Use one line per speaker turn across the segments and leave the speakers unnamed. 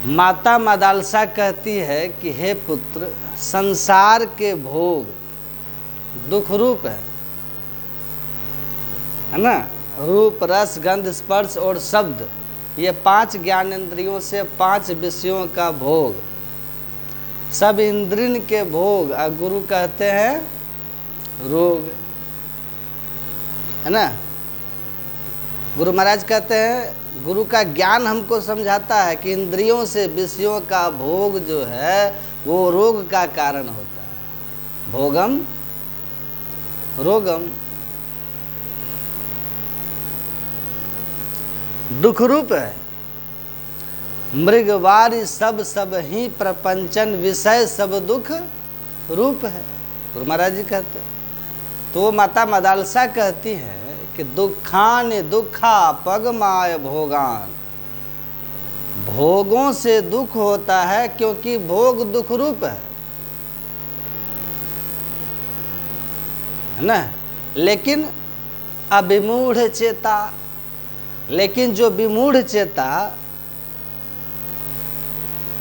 माता मदालसा कहती है कि हे पुत्र, संसार के भोग दुख रूप है ना। रूप, रस, गंध, स्पर्श और शब्द, ये 5 ज्ञानेंद्रियों से 5 विषयों का भोग, सब इंद्रिय के भोग गुरु कहते हैं रोग, है ना। गुरु महाराज कहते हैं, गुरु का ज्ञान हमको समझाता है कि इंद्रियों से विषयों का भोग जो है वो रोग का कारण होता है। भोगम रोगम, दुख रूप है। मृगवारी सब ही प्रपंचन, विषय सब दुख रूप है, गुरु महाराज जी कहते हैं। तो माता मदालसा कहती है कि दुखान दुखा पगमाय भोगान, भोगों से दुख होता है क्योंकि भोग दुख रूप है ना। लेकिन अविमूढ़ चेता, लेकिन जो विमूढ़ चेता,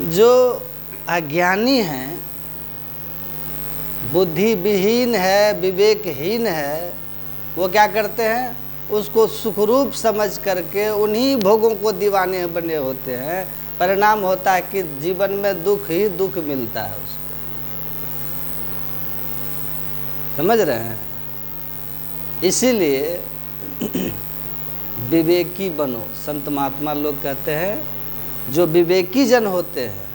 जो अज्ञानी है, बुद्धि विहीन है, विवेकहीन है, वो क्या करते हैं, उसको सुखरूप समझ करके उन्हीं भोगों को दीवाने बने होते हैं। परिणाम होता है कि जीवन में दुख ही दुख मिलता है उसको। समझ रहे हैं? इसीलिए विवेकी बनो। संत महात्मा लोग कहते हैं, जो विवेकी जन होते हैं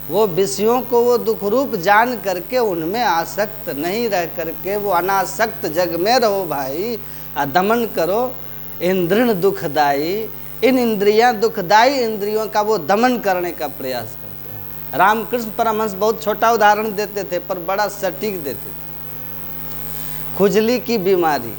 वो विषयों को वो दुख रूप जान करके उनमें आसक्त नहीं रह करके वो अनासक्त जग में रहो भाई, दमन करो। इंद्रिय दुखदाई, इन इंद्रियां दुखदाई इंद्रियों का वो दमन करने का प्रयास करते हैं। रामकृष्ण परमहंस बहुत छोटा उदाहरण देते थे पर बड़ा सटीक देते थे। खुजली की बीमारी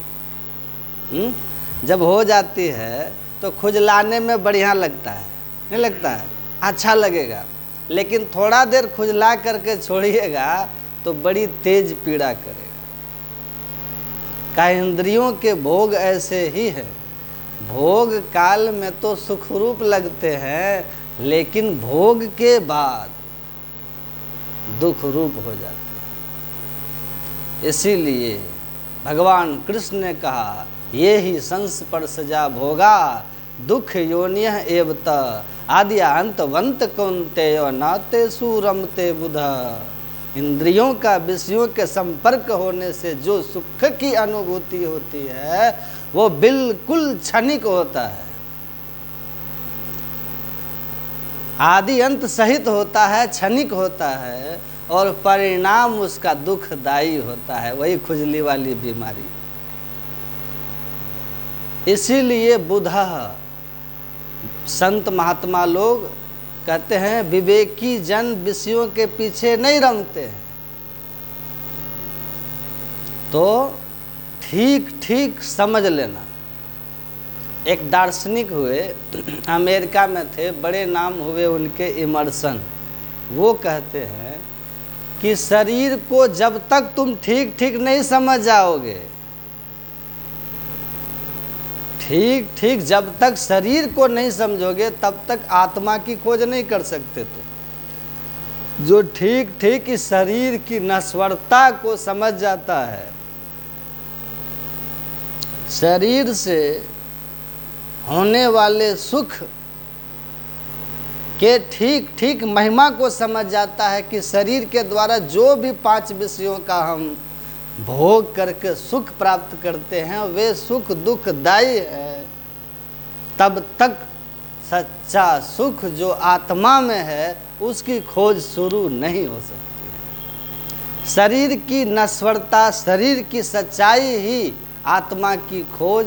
जब हो जाती है तो खुजलाने में बढ़िया लगता है, नहीं लगता है? अच्छा लगेगा, लेकिन थोड़ा देर खुजला करके छोड़िएगा तो बड़ी तेज पीड़ा करेगा। का इंद्रियों के भोग ऐसे ही है, भोग काल में तो सुखरूप लगते हैं, लेकिन भोग के बाद दुख रूप हो जाते हैं। इसीलिए भगवान कृष्ण ने कहा, ये ही संस्पर्शजा भोगा दुख योनियः एवत आदि अंतवंत कौन्तेय नाते सुरमते बुध। इंद्रियों का विषयों के संपर्क होने से जो सुख की अनुभूति होती है वो बिल्कुल क्षणिक होता है, आदि अंत सहित होता है, क्षणिक होता है, और परिणाम उसका दुखदायी होता है, वही खुजली वाली बीमारी। इसीलिए बुधा, संत महात्मा लोग कहते हैं, विवेकी जन विषयों के पीछे नहीं रमते हैं। तो ठीक ठीक समझ लेना। एक दार्शनिक हुए, अमेरिका में थे, बड़े नाम हुए उनके, इमर्सन। वो कहते हैं कि शरीर को जब तक तुम ठीक ठीक नहीं समझ जाओगे, ठीक ठीक जब तक शरीर को नहीं समझोगे तब तक आत्मा की खोज नहीं कर सकते। तो जो ठीक ठीक इस शरीर की नश्वरता को समझ जाता है, शरीर से होने वाले सुख के ठीक ठीक महिमा को समझ जाता है कि शरीर के द्वारा जो भी 5 विषयों का हम भोग करके सुख प्राप्त करते हैं वे सुख दुखदायी है, तब तक सच्चा सुख जो आत्मा में है उसकी खोज शुरू नहीं हो सकती है। शरीर की नश्वरता, शरीर की सच्चाई ही आत्मा की खोज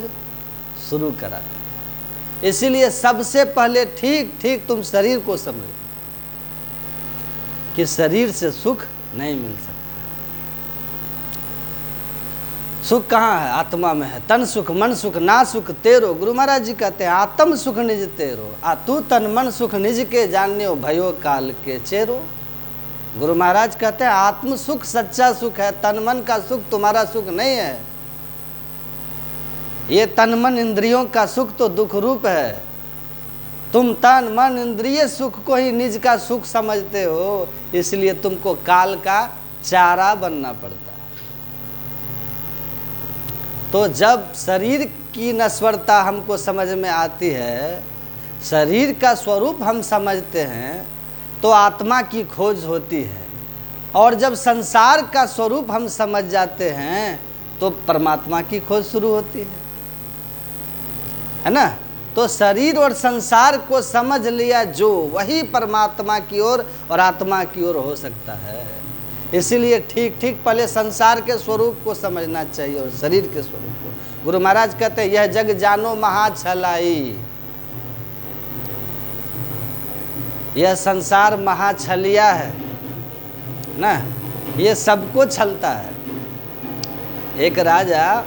शुरू कराती है। इसीलिए सबसे पहले ठीक ठीक तुम शरीर को समझो कि शरीर से सुख नहीं मिल सकता। सुख कहाँ है? आत्मा में है। तन सुख मन सुख ना सुख तेरो, गुरु महाराज जी कहते हैं, आत्म सुख निज तेरो, तू तन मन सुख निज के जान्यो भयो काल के चेरो। गुरु महाराज कहते हैं आत्म सुख सच्चा सुख है, तन मन का सुख तुम्हारा सुख नहीं है। ये तन मन इंद्रियों का सुख तो दुख रूप है। तुम तन मन इंद्रिय सुख को ही निज का सुख समझते हो, इसलिए तुमको काल का चारा बनना पड़ता है। तो जब शरीर की नश्वरता हमको समझ में आती है, शरीर का स्वरूप हम समझते हैं, तो आत्मा की खोज होती है। और जब संसार का स्वरूप हम समझ जाते हैं तो परमात्मा की खोज शुरू होती है ना। तो शरीर और संसार को समझ लिया जो, वही परमात्मा की ओर और आत्मा की ओर हो सकता है। इसीलिए ठीक ठीक पहले संसार के स्वरूप को समझना चाहिए और शरीर के स्वरूप को। गुरु महाराज कहते हैं, यह जग जानो महा छलाई, यह संसार महा छलिया है ना, ये सबको छलता है। एक राजा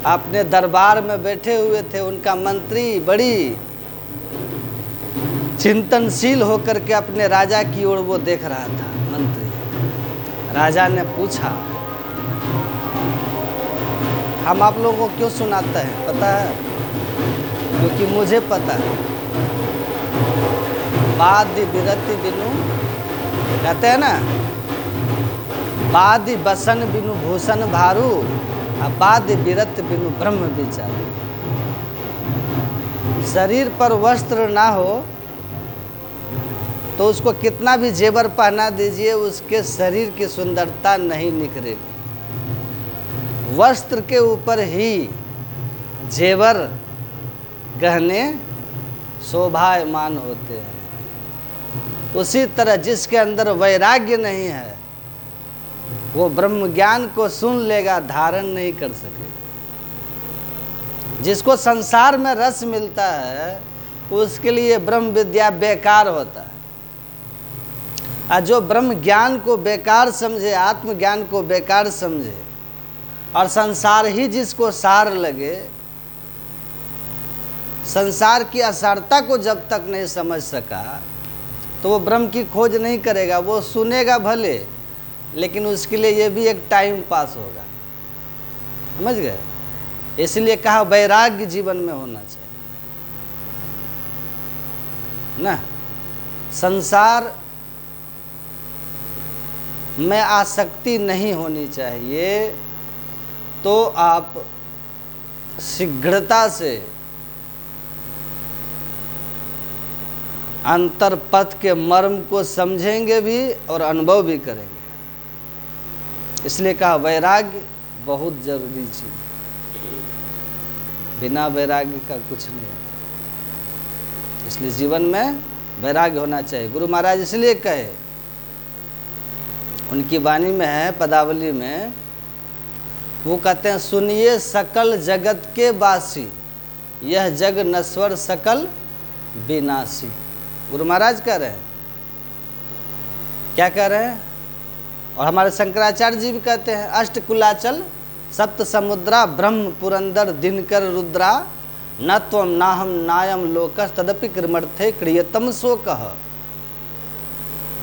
अपने दरबार में बैठे हुए थे, उनका मंत्री बड़ी चिंतनशील होकर के अपने राजा की ओर वो देख रहा था। मंत्री, राजा ने पूछा, हम आप लोगों को क्यों सुनाते हैं पता है? क्योंकि मुझे पता है। बादि बिरति बिनु, कहते हैं ना, बादि बसन बिनु भूषण भारू, बादि बिरत बिनु ब्रह्म विचारू। शरीर पर वस्त्र ना हो तो उसको कितना भी जेवर पहना दीजिए, उसके शरीर की सुंदरता नहीं निखरेगी। वस्त्र के ऊपर ही जेवर गहने शोभायमान होते हैं। उसी तरह जिसके अंदर वैराग्य नहीं है, वो ब्रह्म ज्ञान को सुन लेगा, धारण नहीं कर सकेगा। जिसको संसार में रस मिलता है, उसके लिए ब्रह्म विद्या बेकार होता है। और जो ब्रह्म ज्ञान को बेकार समझे, आत्मज्ञान को बेकार समझे, और संसार ही जिसको सार लगे, संसार की असारता को जब तक नहीं समझ सका, तो वो ब्रह्म की खोज नहीं करेगा। वो सुनेगा भले, लेकिन उसके लिए ये भी एक टाइम पास होगा। समझ गए? इसलिए कहा वैराग्य जीवन में होना चाहिए ना। संसार में आसक्ति नहीं होनी चाहिए, तो आप शीघ्रता से अंतर पथ के मर्म को समझेंगे भी और अनुभव भी करेंगे। इसलिए कहा वैराग्य बहुत जरूरी चीज, बिना वैराग्य का कुछ नहीं होता। इसलिए जीवन में वैराग्य होना चाहिए। गुरु महाराज इसलिए कहे, उनकी वाणी में है, पदावली में वो कहते हैं, सुनिए सकल जगत के वासी, यह जग नश्वर सकल विनाशी। गुरु महाराज कह रहे हैं, क्या कह रहे हैं? और हमारे शंकराचार्य जी भी कहते हैं, अष्टकुलाचल सप्त समुद्रा ब्रह्म पुरंदर दिनकर रुद्रा, न त्वम नाहम नायम लोकस तदपि कृमर्थे क्रियतम सो कह।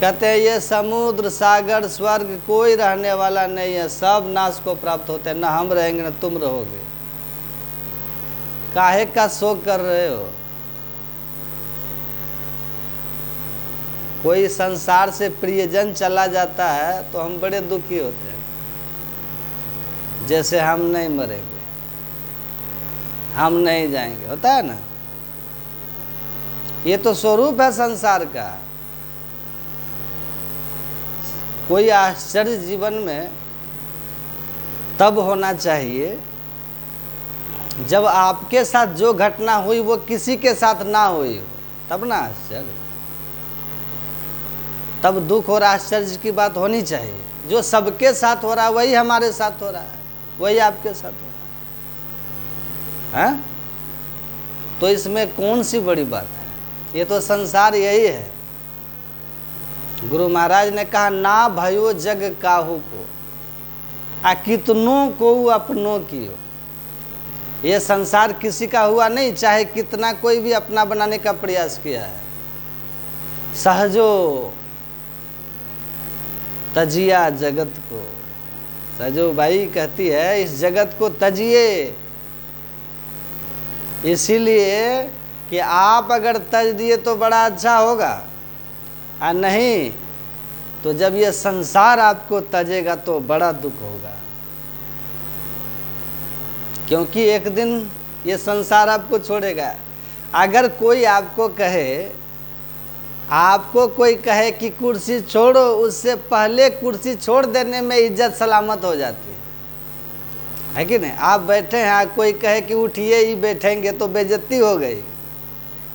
कहते हैं ये समुद्र सागर स्वर्ग कोई रहने वाला नहीं है, सब नाश को प्राप्त होते हैं। न हम रहेंगे न तुम रहोगे, काहे का शोक कर रहे हो? कोई संसार से प्रियजन चला जाता है तो हम बड़े दुखी होते हैं, जैसे हम नहीं मरेंगे, हम नहीं जाएंगे, होता है ना। ये तो स्वरूप है संसार का। कोई आश्चर्य जीवन में तब होना चाहिए जब आपके साथ जो घटना हुई वो किसी के साथ ना हुई हो, तब ना आश्चर्य, तब दुख और आश्चर्य की बात होनी चाहिए। जो सबके साथ हो रहा है वही हमारे साथ हो रहा है, वही आपके साथ हो रहा है, तो इसमें कौन सी बड़ी बात है? ये तो संसार यही है। गुरु महाराज ने कहा, ना भयो जग काहू को, आ कितनों को अपनों की हो। ये संसार किसी का हुआ नहीं, चाहे कितना कोई भी अपना बनाने का प्रयास किया है। सहजो तजिया जगत को, सहजो भाई कहती है, इस जगत को तजिए। इसीलिए कि आप अगर तज दिए तो बड़ा अच्छा होगा, और नहीं तो जब ये संसार आपको तजेगा तो बड़ा दुख होगा। क्योंकि एक दिन ये संसार आपको छोड़ेगा। अगर कोई आपको कहे कि कुर्सी छोड़ो, उससे पहले कुर्सी छोड़ देने में इज्जत सलामत हो जाती है कि नहीं। आप बैठे हैं, कोई कहे कि उठिए ही बैठेंगे तो बेइज्जती हो गई।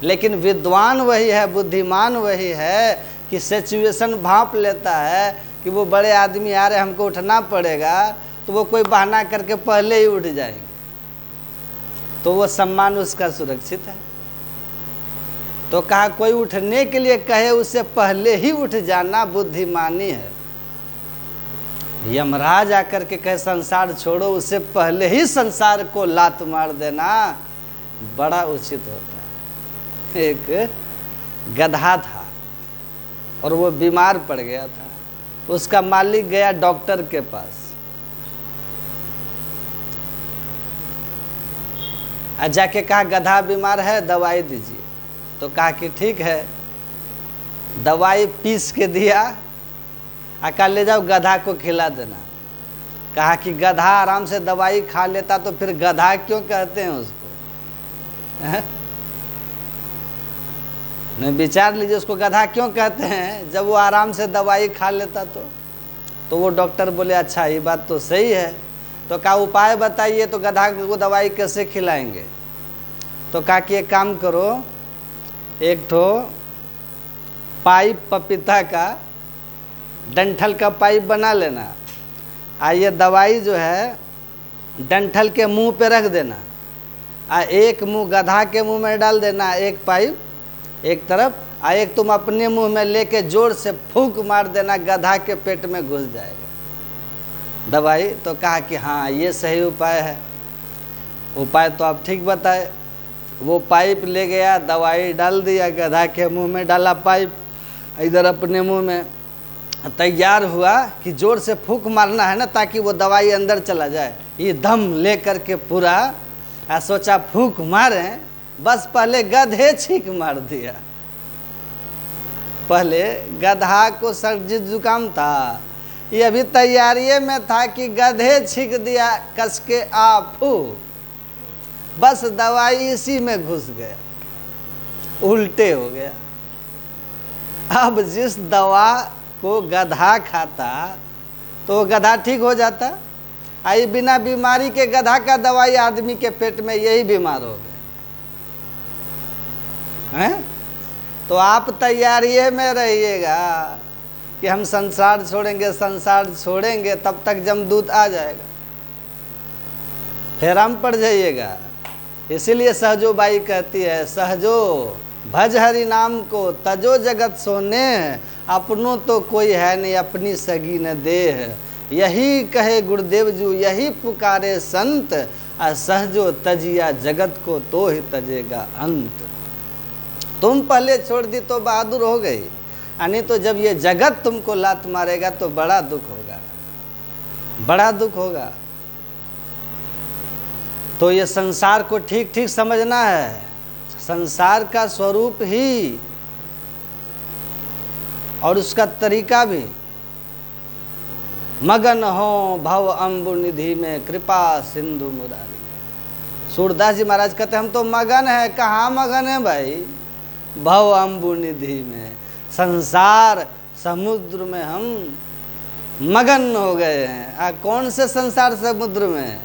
लेकिन विद्वान वही है, बुद्धिमान वही है कि सिचुएशन भांप लेता है कि वो बड़े आदमी आ रहे, हमको उठना पड़ेगा, तो वो कोई बहाना करके पहले ही उठ जाएंगे, तो वो सम्मान उसका सुरक्षित है। तो कहा कोई उठने के लिए कहे उससे पहले ही उठ जाना बुद्धिमानी है। यमराज आकर के कहे संसार छोड़ो, उससे पहले ही संसार को लात मार देना बड़ा उचित होता है। एक गधा था और वो बीमार पड़ गया था। उसका मालिक गया डॉक्टर के पास, जाके कहा गधा बीमार है, दवाई दीजिए। तो कहा कि ठीक है, दवाई पीस के दिया, कहा ले जाओ गधा को खिला देना। कहा कि गधा आराम से दवाई खा लेता तो फिर गधा क्यों कहते हैं उसको? नहीं, विचार लीजिए, उसको गधा क्यों कहते हैं जब वो आराम से दवाई खा लेता तो वो डॉक्टर बोले अच्छा ये बात तो सही है। तो कहा उपाय बताइए, तो गधा को दवाई कैसे खिलाएंगे? तो कहा कि एक काम करो, एक ठो पाइप पपीता का डंठल का पाइप बना लेना, ये दवाई जो है डंठल के मुंह पे रख देना, एक मुंह गधा के मुंह में डाल देना, एक पाइप एक तरफ, एक तुम अपने मुंह में लेके जोर से फूंक मार देना, गधा के पेट में घुस जाएगा दवाई। तो कहा कि हाँ ये सही उपाय है। उपाय तो आप ठीक बताए। वो पाइप ले गया, दवाई डाल दिया, गधा के मुंह में डाला पाइप, इधर अपने मुंह में, तैयार हुआ कि जोर से फूंक मारना है ना ताकि वो दवाई अंदर चला जाए। ये दम ले करके पूरा सोचा फूंक मारे, बस पहले गधे छींक मार दिया। पहले गधा को सर्दी जुकाम था, ये अभी तैयारी में था कि गधे छींक दिया कस के फू, बस दवाई इसी में घुस गया, उल्टे हो गया। अब जिस दवा को गधा खाता तो वो गधा ठीक हो जाता, आई बिना बीमारी के गधा का दवाई आदमी के पेट में, यही बीमार हो गए हैं। तो आप तैयारी में रहिएगा कि हम संसार छोड़ेंगे, संसार छोड़ेंगे, तब तक जमदूत आ जाएगा, फिर हम पड़ जाइएगा। इसीलिए सहजो बाई कहती है, सहजो भज हरि नाम को, तजो जगत सोने, अपनों तो कोई है नहीं, अपनी सगी न देह। यही कहे गुरुदेव जी, यही पुकारे संत, सहजो तजिया जगत को तो ही तजेगा अंत। तुम पहले छोड़ दी तो बहादुर हो गई, नहीं तो जब ये जगत तुमको लात मारेगा तो बड़ा दुख होगा, बड़ा दुख होगा। तो ये संसार को ठीक ठीक समझना है। संसार का स्वरूप ही और उसका तरीका भी, मगन हो भव अम्बु निधि में, कृपा सिंधु मुरारी। सूरदास जी महाराज कहते हम तो मगन है। कहाँ मगन है भाई? भव अम्बु निधि में, संसार समुद्र में हम मगन हो गए हैं। कौन से संसार समुद्र में?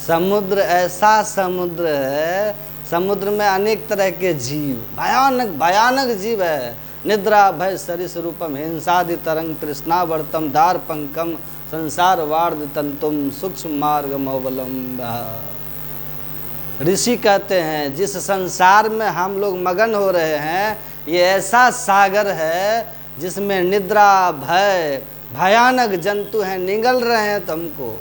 समुद्र ऐसा समुद्र है, समुद्र में अनेक तरह के जीव, भयानक भयानक जीव है। निद्रा भय सरिस रूपम, हिंसादि तरंग तृष्णावर्तम, दार पंकम, संसार वार्ध तंतुम, सूक्ष्म मार्ग अवलंब। ऋषि कहते हैं जिस संसार में हम लोग मगन हो रहे हैं, ये ऐसा सागर है जिसमें निद्रा भय भयानक जंतु हैं, निगल रहे हैं तुमको।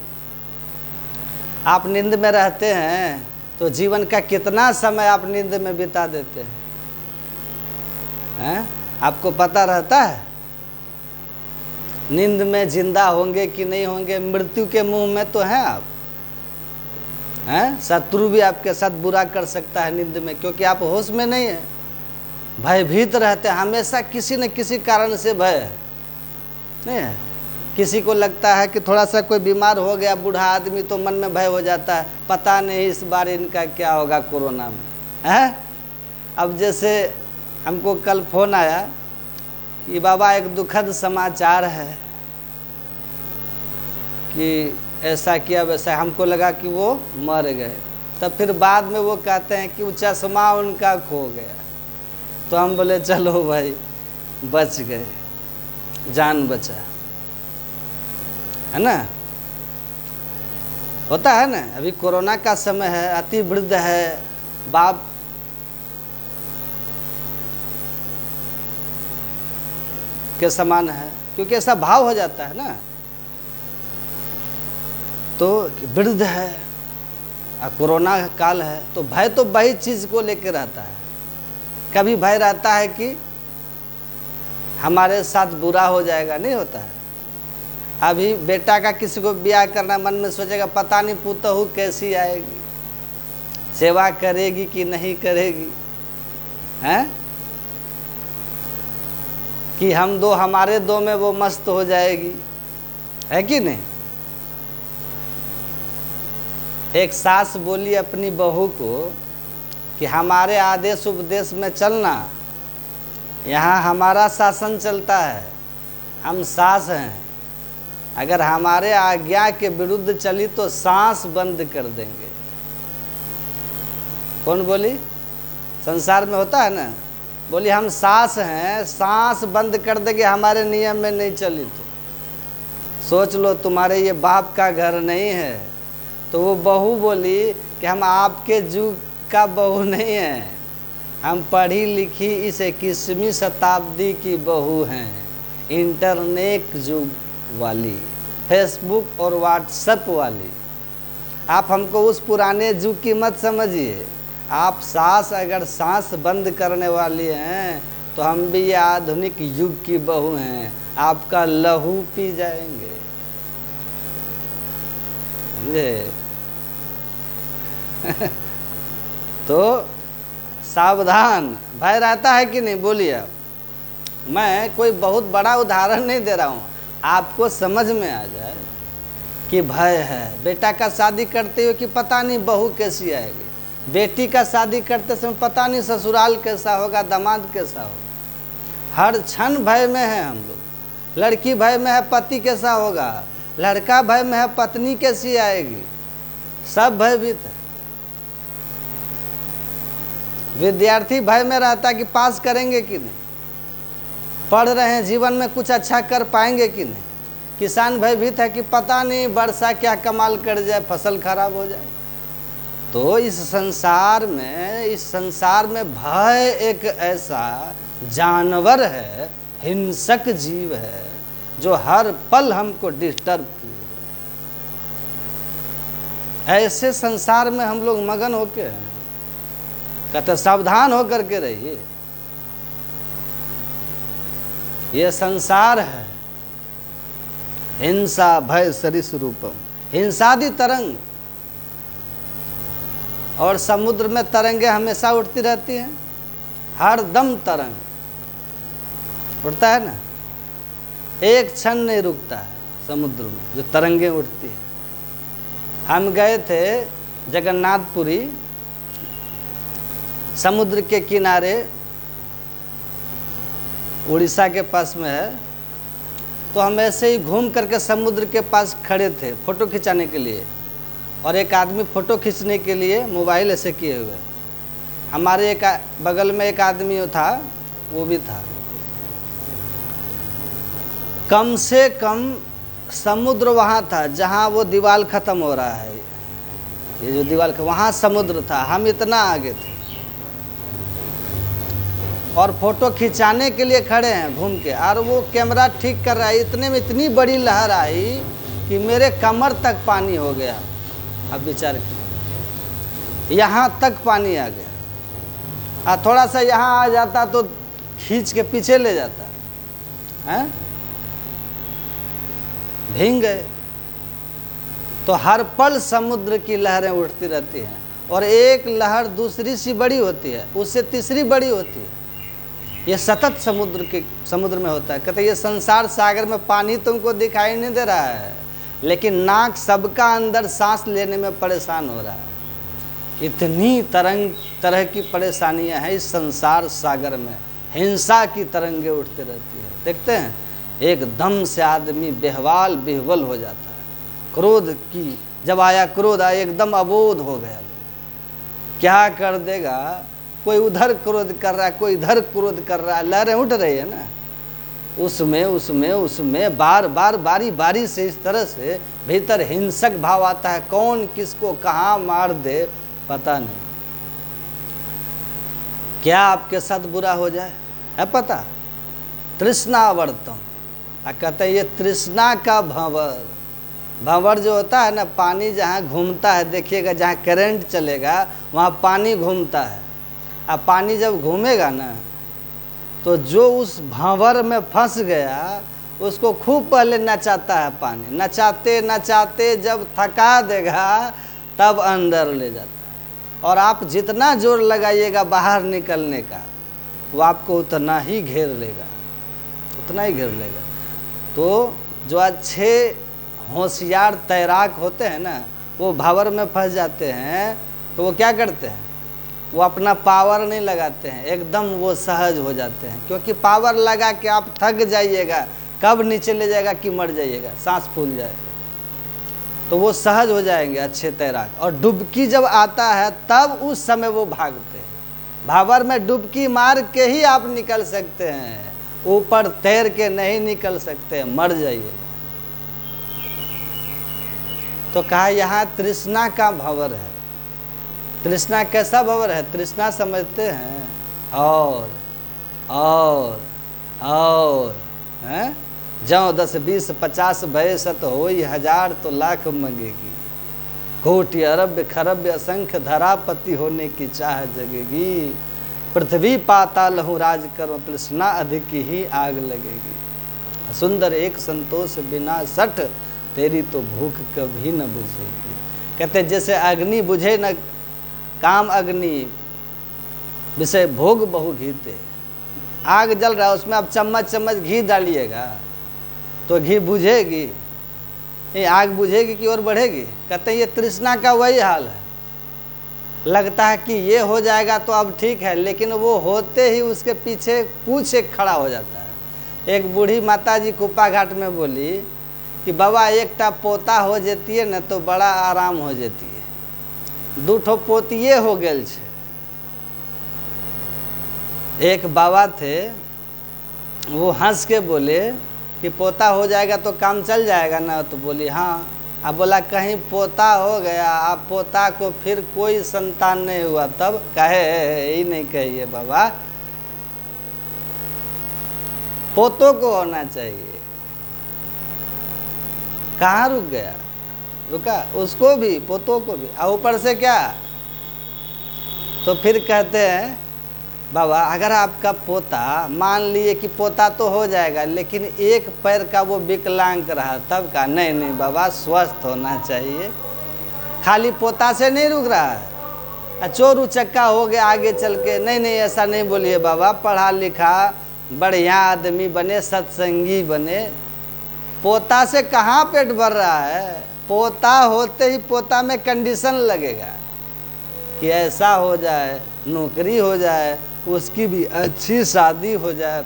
आप नींद में रहते हैं तो जीवन का कितना समय आप नींद में बिता देते हैं? आपको पता रहता है नींद में जिंदा होंगे कि नहीं होंगे? मृत्यु के मुंह में तो हैं आप, हैं? शत्रु भी आपके साथ बुरा कर सकता है नींद में, क्योंकि आप होश में नहीं है, भयभीत रहते हैं हमेशा, किसी न किसी कारण से भय नहीं है। किसी को लगता है कि थोड़ा सा कोई बीमार हो गया बूढ़ा आदमी तो मन में भय हो जाता है, पता नहीं इस बार इनका क्या होगा कोरोना में, है? अब जैसे हमको कल फोन आया कि बाबा एक दुखद समाचार है कि ऐसा किया वैसा, हमको लगा कि वो मर गए, तब फिर बाद में वो कहते हैं कि वो चश्मा उनका खो गया। तो हम बोले चलो भाई बच गए, जान बचा, है ना? होता है ना, अभी कोरोना का समय है, अति वृद्ध है, बाप के समान है, क्योंकि ऐसा भाव हो जाता है ना। तो वृद्ध है और कोरोना काल है, तो भय तो वही चीज़ को लेकर रहता है। कभी भय रहता है कि हमारे साथ बुरा हो जाएगा, नहीं होता है। अभी बेटा का किसी को ब्याह करना, मन में सोचेगा पता नहीं पुतहू कैसी आएगी, सेवा करेगी कि नहीं करेगी, हैं? कि हम दो, हमारे दो में वो मस्त हो जाएगी, है कि नहीं? एक सास बोली अपनी बहू को कि हमारे आदेश उपदेश में चलना, यहाँ हमारा शासन चलता है, हम सास हैं, अगर हमारे आज्ञा के विरुद्ध चली तो सांस बंद कर देंगे। कौन बोली? संसार में होता है ना, बोली हम सास हैं, सांस बंद कर देंगे हमारे नियम में नहीं चली तो। सोच लो तुम्हारे ये बाप का घर नहीं है। तो वो बहू बोली कि हम आपके युग का बहू नहीं है, हम पढ़ी लिखी इस 21वीं शताब्दी की बहू हैं, इंटरनेट युग वाली, फेसबुक और व्हाट्सएप वाली। आप हमको उस पुराने युग की मत समझिए। आप सास अगर सांस बंद करने वाली हैं तो हम भी ये आधुनिक युग की बहू हैं, आपका लहू पी जाएंगे, समझे? तो सावधान, भय रहता है कि नहीं? बोलिए आप। मैं कोई बहुत बड़ा उदाहरण नहीं दे रहा हूँ, आपको समझ में आ जाए कि भय है। बेटा का शादी करते हुए कि पता नहीं बहू कैसी आएगी, बेटी का शादी करते समय पता नहीं ससुराल कैसा होगा, दामाद कैसा होगा। हर क्षण भय में है हम लोग। लड़की भय में है पति कैसा होगा, लड़का भय में है पत्नी कैसी आएगी, सब भयभीत है। विद्यार्थी भय में रहता है कि पास करेंगे कि नहीं, पढ़ रहे हैं जीवन में कुछ अच्छा कर पाएंगे कि नहीं। किसान भयभीत है कि पता नहीं वर्षा क्या कमाल कर जाए, फसल खराब हो जाए। तो इस संसार में भय एक ऐसा जानवर है, हिंसक जीव है, जो हर पल हमको डिस्टर्ब किए। ऐसे संसार में हम लोग मगन होके हैं। कहते सावधान होकर के रहिए, ये संसार है। हिंसा भय सरिस रूपम, हिंसादि तरंग। और समुद्र में तरंगे हमेशा उठती रहती हैं, हर दम तरंग उठता है ना, एक क्षण नहीं रुकता है समुद्र में जो तरंगे उठती है। हम गए थे जगन्नाथपुरी, समुद्र के किनारे, उड़ीसा के पास में है। तो हम ऐसे ही घूम करके समुद्र के पास खड़े थे फ़ोटो खिंचाने के लिए, और एक आदमी फ़ोटो खींचने के लिए मोबाइल ऐसे किए हुए। हमारे एक बगल में एक आदमी था, वो भी था। कम से कम समुद्र वहाँ था जहाँ वो दीवार ख़त्म हो रहा है, ये जो दीवार वहाँ समुद्र था, हम इतना आगे थे और फोटो खिंचाने के लिए खड़े हैं घूम के। और वो कैमरा ठीक कर रहा है, इतने में इतनी बड़ी लहर आई कि मेरे कमर तक पानी हो गया। अब विचार यहाँ तक पानी आ गया, और थोड़ा सा यहाँ आ जाता तो खींच के पीछे ले जाता है। भीग गए। तो हर पल समुद्र की लहरें उठती रहती हैं, और एक लहर दूसरी सी बड़ी होती है, उससे तीसरी बड़ी होती है। ये सतत समुद्र में होता है। कहते ये संसार सागर में पानी तुमको दिखाई नहीं दे रहा है, लेकिन नाक सबका अंदर सांस लेने में परेशान हो रहा है। इतनी तरह की परेशानियां हैं इस संसार सागर में, हिंसा की तरंगे उठती रहती है। देखते हैं एकदम से आदमी बेहवाल बिहवल हो जाता है। क्रोध की जब आया, क्रोध आया, एकदम अबोध हो गया। क्या कर देगा, कोई उधर क्रोध कर रहा है, कोई इधर क्रोध कर रहा है, लहरें उठ रही है ना, उसमें बार बार बारी बारी से इस तरह से भीतर हिंसक भाव आता है। कौन किसको कहाँ मार दे पता नहीं। क्या आपके साथ बुरा हो जाए है पता। तृष्णावर्तम, कहते हैं ये तृष्णा का भंवर। भंवर जो होता है ना, पानी जहाँ घूमता है, देखिएगा जहाँ करंट चलेगा वहाँ पानी घूमता है। अब पानी जब घूमेगा ना, तो जो उस भंवर में फंस गया उसको खूब पहले नचाता है पानी। नचाते नचाते जब थका देगा तब अंदर ले जाता है। और आप जितना जोर लगाइएगा बाहर निकलने का, वो आपको उतना ही घेर लेगा, उतना ही घेर लेगा। तो जो अच्छे होशियार तैराक होते हैं ना, वो भंवर में फंस जाते हैं, तो वो क्या करते हैं, वो अपना पावर नहीं लगाते हैं, एकदम वो सहज हो जाते हैं। क्योंकि पावर लगा के आप थक जाइएगा, कब नीचे ले जाएगा कि मर जाइएगा, सांस फूल जाएगा। तो वो सहज हो जाएंगे अच्छे तैराक। और डुबकी जब आता है तब उस समय वो भागते हैं। भंवर में डुबकी मार के ही आप निकल सकते हैं, ऊपर तैर के नहीं निकल सकते, मर जाइएगा। तो कहा यहाँ तृष्णा का भंवर है। तृष्णा कैसा भंवर है, तृष्णा समझते हैं और हैं, जौ 10 20 50 भय सत होई, 1000 तो लाख मंगेगी, कोटि अरब खरब असंख्य धरापति होने की चाह जगेगी, पृथ्वी पाताल हूँ राज करो, तृष्णा अधिक ही आग लगेगी, सुंदर एक संतोष बिना सठ, तेरी तो भूख कभी न बुझेगी। कहते जैसे अग्नि बुझे न काम अग्नि, विषय भोग बहु घीते। आग जल रहा है, उसमें आप चम्मच चम्मच घी डालिएगा तो घी बुझेगी, ये आग बुझेगी कि और बढ़ेगी। कहते हैं ये तृष्णा का वही हाल है। लगता है कि ये हो जाएगा तो अब ठीक है, लेकिन वो होते ही उसके पीछे पूछ एक खड़ा हो जाता है। एक बूढ़ी माता जी कुप्पा घाट में बोली कि बाबा एकटा पोता हो जाती है न तो बड़ा आराम हो जाती है, 2 ठो पोतिए हो गए छे। एक बाबा थे, वो हंस के बोले कि पोता हो जाएगा तो काम चल जाएगा ना, तो बोली हाँ। अब बोला कहीं पोता हो गया, अब पोता को फिर कोई संतान नहीं हुआ, तब कहे यही नहीं कहिए बाबा, पोतों को होना चाहिए। कहाँ रुक गया, रुका, उसको भी पोतों को भी। और ऊपर से क्या, तो फिर कहते हैं बाबा अगर आपका पोता, मान लिए कि पोता तो हो जाएगा लेकिन एक पैर का वो विकलांग रहा, तब का नहीं नहीं बाबा स्वस्थ होना चाहिए। खाली पोता से नहीं रुक रहा है, चोर उचक्का हो गया आगे चल के, नहीं नहीं ऐसा नहीं बोलिए बाबा, पढ़ा लिखा बढ़िया आदमी बने, सत्संगी बने। पोता से कहाँ पेट भर रहा है, पोता होते ही पोता में कंडीशन लगेगा कि ऐसा हो जाए, नौकरी हो जाए, उसकी भी अच्छी शादी हो जाए,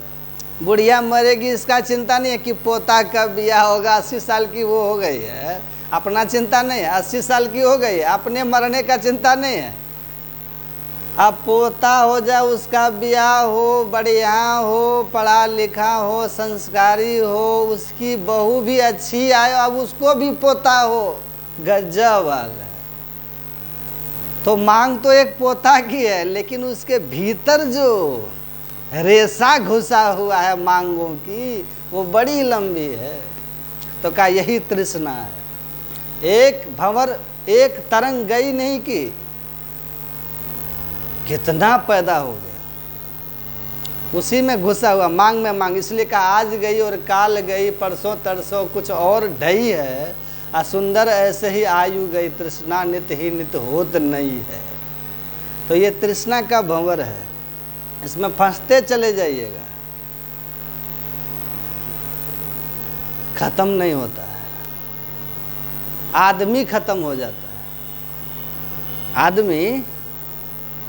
बुढ़िया मरेगी इसका चिंता नहीं है कि पोता का ब्याह होगा, 80 साल की वो हो गई है, अपना चिंता नहीं है, 80 साल की हो गई है, अपने मरने का चिंता नहीं है। अब पोता हो जाए, उसका ब्याह हो, बढ़िया हो, पढ़ा लिखा हो, संस्कारी हो, उसकी बहू भी अच्छी आए, अब उसको भी पोता हो, गजब वाला। तो मांग तो एक पोता की है, लेकिन उसके भीतर जो रेशा घुसा हुआ है मांगों की, वो बड़ी लंबी है। तो कहा यही तृष्णा है। एक भंवर, एक तरंग गई नहीं कि कितना पैदा हो गया, उसी में घुसा हुआ मांग में मांग। इसलिए कहा आज गई और काल गई, परसों तरसों कुछ और ढई है, असुंदर ऐसे ही आयु गई, तृष्णा नित ही नित होत नहीं है। तो ये तृष्णा का भंवर है, इसमें फंसते चले जाइएगा, खत्म नहीं होता है। आदमी खत्म हो जाता है,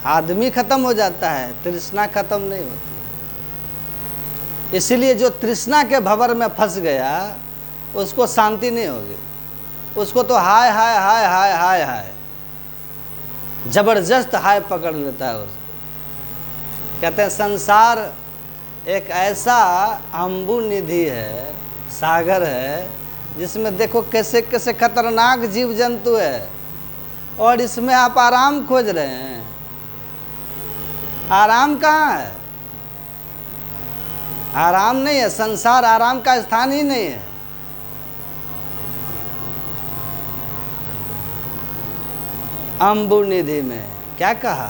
आदमी खत्म हो जाता है, तृष्णा खत्म नहीं होती। इसलिए जो तृष्णा के भंवर में फंस गया उसको शांति नहीं होगी, उसको तो हाय हाय हाय हाय हाय हाय, जबरदस्त हाय पकड़ लेता है उसको। कहते हैं संसार एक ऐसा अम्बु निधि है, सागर है, जिसमें देखो कैसे कैसे खतरनाक जीव जंतु है, और इसमें आप आराम खोज रहे हैं। आराम कहाँ है? आराम नहीं है, संसार आराम का स्थान ही नहीं है। अम्बु निधि में क्या कहा?